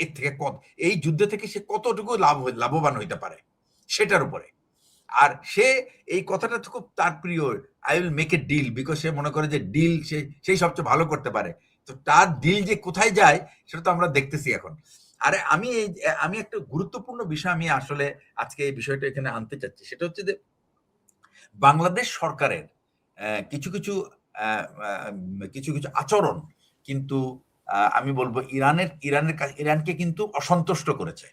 এর থেকে এই যুদ্ধ থেকে সে কতটুকু লাভবান হইতে পারে সেটার উপরে। আর সে এই কথাটা তো খুব তার প্রিয়, I will make a deal, because সে মনে করে যে ডিল সেই সবচেয়ে ভালো করতে পারে। তো তার ডিল যে কোথায় যায় সেটা তো আমরা দেখতেছি এখন। আরে আমি একটা গুরুত্বপূর্ণ বিষয় আমি আসলে আজকে এই বিষয়টা এখানে আনতে চাচ্ছি, সেটা হচ্ছে যে বাংলাদেশ সরকারের কিছু কিছু কিছু কিছু আচরণ কিন্তু আমি বলবো ইরানকে কিন্তু অসন্তুষ্ট করেছে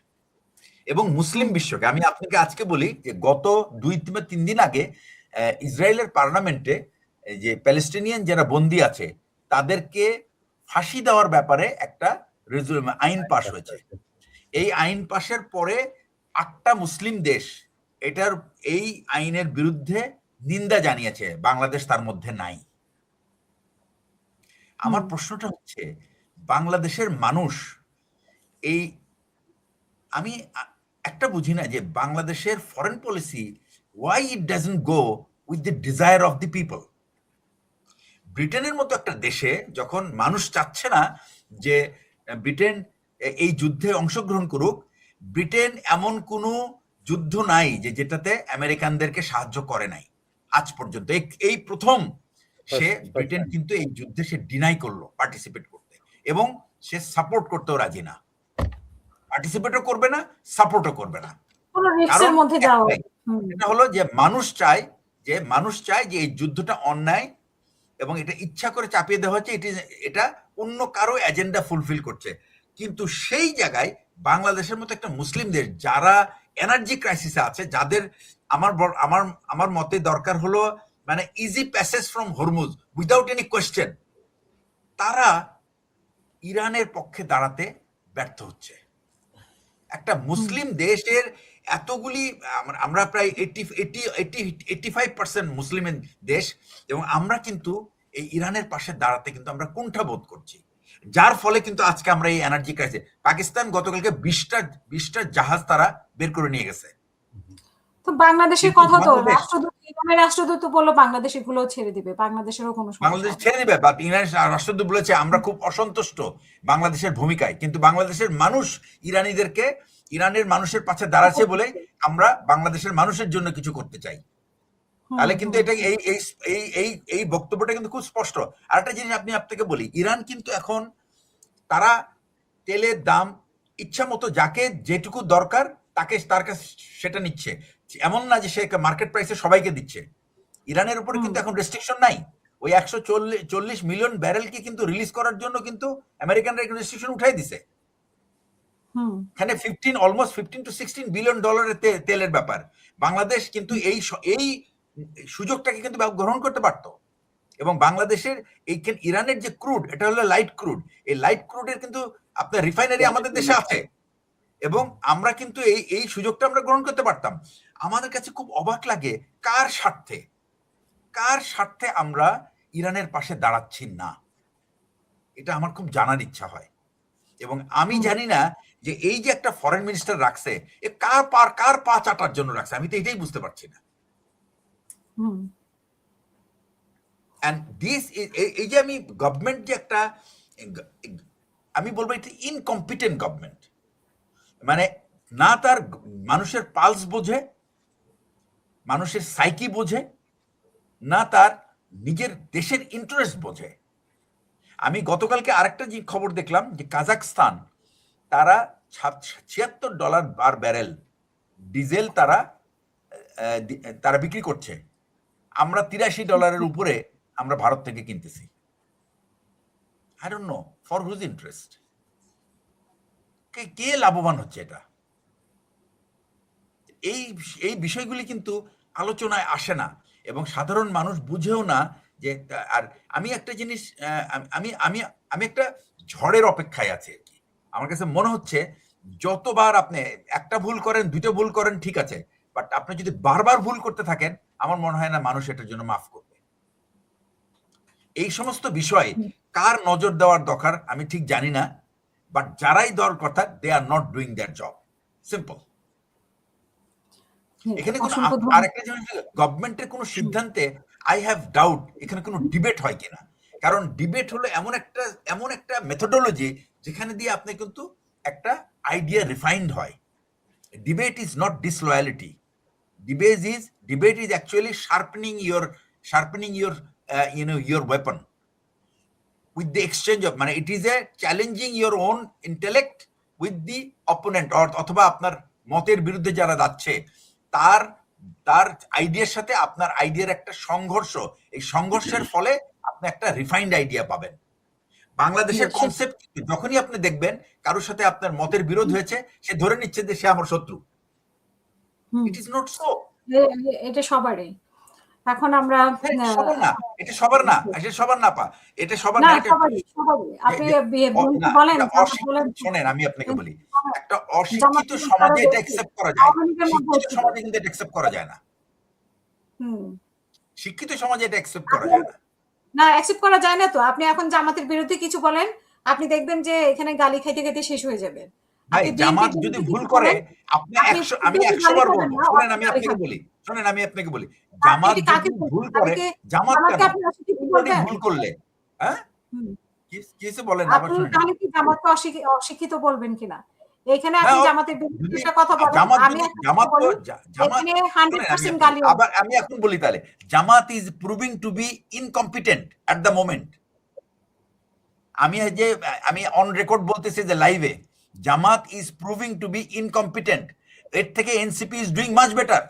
এবং মুসলিম বিশ্বকে। আমি আপনাকে আজকে বলি যে গত 2-3 দিন আগে ইসরায়েলের পার্লামেন্টে যে প্যালেস্টিনিয়ান যারা বন্দী আছে তাদেরকে ফাঁসি দেওয়ার ব্যাপারে একটা আইন পাশ হয়েছে। এই আইন পাশের পরে 8টা মুসলিম দেশ এই আইনের বিরুদ্ধে নিন্দা জানিয়েছে, বাংলাদেশ তার মধ্যে নাই। আমার প্রশ্নটা হচ্ছে বাংলাদেশের মানুষ এই আমি একটা বুঝি না যে বাংলাদেশের foreign policy why it doesn't go with the desire of the people. ব্রিটেনের মতো একটা দেশে যখন মানুষ চাচ্ছে না যে ব্রিটেন এই যুদ্ধে অংশগ্রহণ করুক, ব্রিটেন এমন কোনো যুদ্ধ নাই যেটাতে আমেরিকানদেরকে সাহায্য করে নাই আজ পর্যন্ত। এই প্রথম সে ব্রিটেন কিন্তু এই যুদ্ধে সে ডিনাই করলো পার্টিসিপেট করতে, এবং সে সাপোর্ট করতেও রাজি না, পার্টিসিপেটও করবে না, সাপোর্টও করবে না। এটা হলো যে মানুষ চায় যে এই যুদ্ধটা অন্যায় এবং এটা ইচ্ছা করে চাপিয়ে দেওয়া হচ্ছে, এটা অন্য কারো এজেন্ডা ফুলফিল করছে। কিন্তু সেই জায়গায় বাংলাদেশের মতো একটা মুসলিম দেশ যারা এনার্জি ক্রাইসিসে আছে, যাদের আমার মতে দরকার হলো মানে easy passage from Hormuz without any question, তারা ইরানের পক্ষে দাঁড়াতে ব্যর্থ হচ্ছে। একটা মুসলিম দেশের এতগুলি, আমরা প্রায় 85% মুসলিম দেশ, এবং আমরা কিন্তু এই ইরানের পাশে দাঁড়াতে কিন্তু আমরা কুণ্ঠা বোধ করছি, যার ফলে কিন্তু আজকে আমরা এই এনার্জি ক্রাইসিস। পাকিস্তান গতকালকে 20টা জাহাজ তারা বের করে নিয়ে গেছে। তো বাংলাদেশের কথা তো রাষ্ট্রদূত তো বললো বাংলাদেশ এগুলো ছেড়ে দিবে, বাংলাদেশেরও কোনো বাংলাদেশ ছেড়ে দিবে, বা ইরানের রাষ্ট্রদূত বলেছে আমরা খুব অসন্তুষ্ট বাংলাদেশের ভূমিকায়, কিন্তু বাংলাদেশের মানুষ ইরানের মানুষের পাশে দাঁড়াচ্ছে বলে আমরা বাংলাদেশের মানুষের জন্য কিছু করতে চাই। তাহলে কিন্তু এটা এই বক্তব্যটা কিন্তু খুব স্পষ্ট। আর একটা জিনিস আপনাকে বলি, ইরান কিন্তু এখন তারা তেলের দাম ইচ্ছা মতো যাকে যেটুকু দরকার তার কাছে সেটা নিচ্ছে, এমন না যে সে মার্কেট প্রাইসে সবাইকে দিচ্ছে। ইরানের উপরে কিন্তু এখন রেস্ট্রিকশন নাই। ওই 140 মিলিয়ন ব্যারেলকে কিন্তু রিলিজ করার জন্য কিন্তু আমেরিকানরা রেস্ট্রিকশন উঠাই দিছে। এখানে অলমোস্ট 15 to 16 বিলিয়ন ডলারের তেলের ব্যাপার। বাংলাদেশ কিন্তু এই সুযোগটাকে কিন্তু গ্রহণ করতে পারতো, এবং বাংলাদেশের এইখানে ইরানের যে ক্রুড, এটা হলো লাইট ক্রুড, এই লাইট ক্রুডের কিন্তু আপনার রিফাইনারি আমাদের দেশে আছে, এবং আমরা কিন্তু এই সুযোগটা আমরা গ্রহণ করতে পারতাম। আমাদের কাছে খুব অবাক লাগে কার স্বার্থে আমরা ইরানের পাশে দাঁড়াচ্ছি না, এটা আমার খুব জানার ইচ্ছা হয়। এবং আমি জানি না যে এই যে একটা ফরেন মিনিস্টার রাখছে, এ কার পা চাটার জন্য রাখছে, আমি তো এটাই বুঝতে পারছি না। এই যে আমি গভর্নমেন্ট যে একটা, আমি বলবো এটা ইনকম্পিটেন্ট গভর্নমেন্ট, মানে না তার মানুষের পালস বোঝে, মানুষের সাইকি বোঝে, না তার নিজের দেশের ইন্টারেস্ট বোঝে। আমি গতকালকে আরেকটা যে খবর দেখলাম যে কাজাকস্তান তারা $76 পার ব্যারেল ডিজেল তারা বিক্রি করছে, আমরা $83 উপরে আমরা ভারত থেকে কিনতেছি। I don't know for whose interest, কে লাভবান হচ্ছে এটা? এই বিষয়গুলি কিন্তু আলোচনায় আসে না, এবং সাধারণ মানুষ বুঝেও না যে। আর আমি একটা জিনিস, আমি একটা ঝড়ের অপেক্ষায় আছি আর কি। আমার কাছে মনে হচ্ছে যতবার আপনি একটা ভুল করেন, 2টা ভুল করেন, ঠিক আছে, বাট আপনি যদি বারবার ভুল করতে থাকেন, আমার মনে হয় না মানুষ এটার জন্য মাফ করবে। এই সমস্ত বিষয়ে কার নজর দেওয়ার দরকার আমি ঠিক জানি না, বাট যারাই দেওয়ার কথা, they are not doing their job, simple. এখানে আরেকটা জিনিস, গভর্নমেন্টের কোনো সিদ্ধান্তে আই হ্যাভ ডাউট এখানে কোনো ডিবেট হয় কিনা, কারণ ডিবেট হলো এমন একটা মেথোডোলজি যেখানে দিয়ে আপনি কিন্তু একটা আইডিয়া রিফাইন্ড হয়। Debate is not disloyalty, debate is actually sharpening your your weapon with the exchange of, মানে it is a challenging your own intellect with the opponent, অথবা আপনার মতের বিরুদ্ধে যারা যাচ্ছে তার তার আইডিয়ার সাথে আপনার আইডিয়ার একটা সংঘর্ষ, এই সংঘর্ষের ফলে আপনি একটা রিফাইন্ড আইডিয়া পাবেন। বাংলাদেশের কনসেপ্ট যখনই আপনি দেখবেন কারোর সাথে আপনার মতের বিরোধ হয়েছে, সে ধরে নিচ্ছে যে সে আমার শত্রু। It is not so. এটা সবারই। এখন আমরা সবার না, এটা সবার না, এটা সবার না পা, এটা সবার না, এটা সবারই। আপনি বলেন, শোনেন আমি আপনাকে বলি, একটা অশিক্ষিত সমাজে এটা অ্যাকসেপ্ট করা যায়, শিক্ষিত সমাজে কিন্তু এটা অ্যাকসেপ্ট করা যায় না। শিক্ষিত সমাজে এটা অ্যাকসেপ্ট করা যায় না। না, অ্যাকসেপ্ট করা যায় না তো। আপনি এখন জামাতের বিরুদ্ধে কিছু বলেন, আপনি দেখবেন যে এখানে গালি খাইতে খাইতে শেষ হয়ে যাবে। ভাই জামাত যদি ভুল করে আপনি আমি 100 বার বলবো, শুনেন আমি আপনাকে বলি, জামাত যদি ভুল করে, জামাত ভুল করলে, হ্যাঁ কিছু বলেন আবার শুনেন, আপনি কি জামাতকে অশিক্ষিত বলবেন কিনা? এখানে আপনি জামাতের বিরুদ্ধে কথা বলেন, আমি জামাত 100% গালি। আবার আমি এখন বলি তাহলে Jamaat is proving to be incompetent at the moment. আমি অন রেকর্ড বলতেছি যে লাইভে, Jamaat is proving to be incompetent. এর থেকে NCP is doing much better.